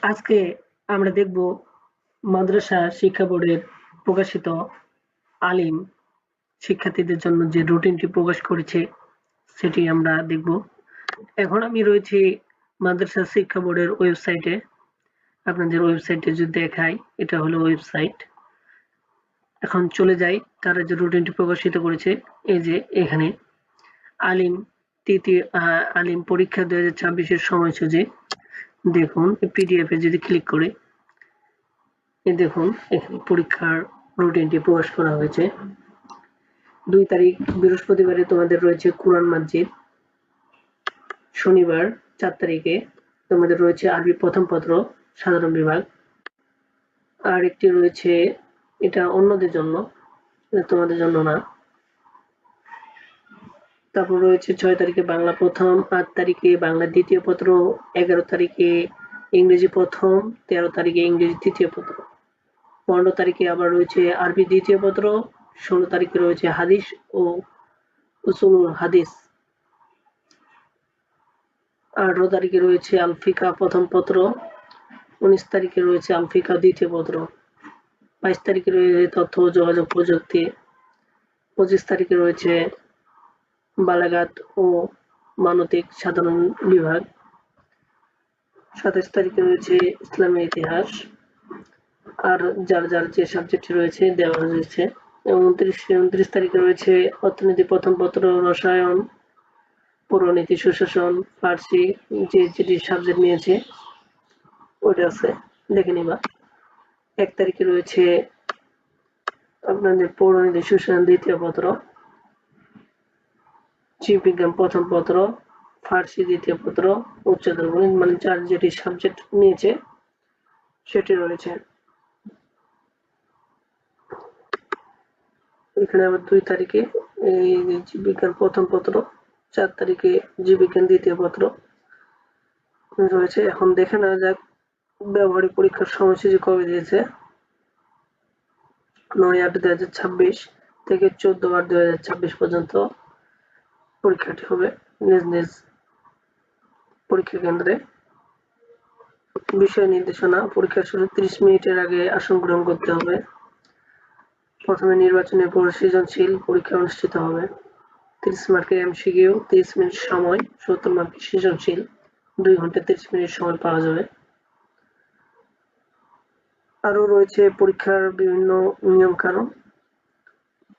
আজকে আমরা দেখব মাদ্রাসা শিক্ষা বোর্ডের প্রকাশিত আলিম শিক্ষার্থীদের জন্য যে রুটিনটি প্রকাশ করেছে সেটি আমরা দেখব। এখন আমি রয়েছি মাদ্রাসা শিক্ষা বোর্ডের ওয়েবসাইটে। আপনাদের ওয়েবসাইটে যদি দেখাই, এটা হলো ওয়েবসাইট। এখন চলে যাই, তারা যে রুটিনটি প্রকাশিত করেছে, এই যে এখানে আলিম আলিম পরীক্ষা 2026 এর সময়সূচি দেখুন। পিডিএফ এ যদি ক্লিক করি, এই দেখুন এখানে পরীক্ষার রুটিনটি প্রকাশ করা হয়েছে। 2 তারিখ বৃহস্পতিবারে তোমাদের রয়েছে কুরআন মাজিদ। শনিবার 4 তারিখে তোমাদের রয়েছে আরবি প্রথম পত্র সাধারণ বিভাগ। আর একটি রয়েছে, এটা অন্যদের জন্য, এটা তোমাদের জন্য না। তারপর রয়েছে 6 তারিখে বাংলা প্রথম, 8 তারিখে বাংলা দ্বিতীয় পত্র, 11 তারিখে ইংরেজি প্রথম, 13 তারিখে ইংরেজি তৃতীয় পত্র। 15 তারিখে আবার রয়েছে আরবি দ্বিতীয় পত্র, 16 তারিখে রয়েছে হাদিস ও উসুলুল হাদিস। 18 তারিখে রয়েছে আল ফিকা প্রথম পত্র, 19 তারিখে রয়েছে আল ফিকা দ্বিতীয় পত্র, 22 তারিখে রয়েছে তথ্য ও যোগাযোগ প্রযুক্তি, 25 তারিখে রয়েছে বালাগাত ও মানতিক সাধারণ বিভাগ, 27 তারিখে রয়েছে ইসলামের ইতিহাস। আর যার যার যে সাবজেক্ট রয়েছে দেওয়া হয়েছে। 29 তারিখে রয়েছে অর্থনীতি প্রথম পত্র, রসায়ন, পৌরনীতি, সুশাসন, ফার্সি, যে যেটি সাবজেক্ট নিয়েছে ওটা আছে, দেখে নিবা। 1 তারিখে রয়েছে আপনাদের পৌরনীতি সুশাসন দ্বিতীয় পত্র, জীববিজ্ঞান প্রথম পত্র, ফার্সি দ্বিতীয় পত্র, উচ্চতর গণিত, মানে যার যেটি সাবজেক্ট নিয়েছে সেটি রয়েছে। এখানে আবার 2 তারিখে এই জীববিজ্ঞান প্রথম পত্র, 4 তারিখে জীববিজ্ঞান দ্বিতীয় পত্র রয়েছে। এখন দেখে নেওয়া যাক ব্যবহারিক পরীক্ষার সময়সূচি কবে দিয়েছে। 9/8/2026 থেকে 14/8/2026 পর্যন্ত পরীক্ষাটি হবে নিজ নিজ পরীক্ষা কেন্দ্রে। বিষয় নির্দেশনা: পরীক্ষার শুরু 30 মিনিটের আগে আসন গ্রহণ করতে হবে। প্রথমে নির্বাচনের পর সৃজনশীল পরীক্ষা অনুষ্ঠিত হবে। 30 মার্কের এমসিকিউ, 30 মিনিট সময়, 70 মার্কের সৃজনশীল, 2 ঘন্টা 30 মিনিট সময় পাওয়া যাবে। আরো রয়েছে পরীক্ষার বিভিন্ন নিয়ম কানুন,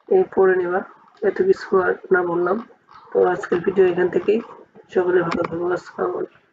এই পড়ে নেবা। এত কিছু আর না বললাম। তো আজকের ভিডিও এখান থেকেই। সকলে ভালো থাকবেন। আসসালামু আলাইকুম।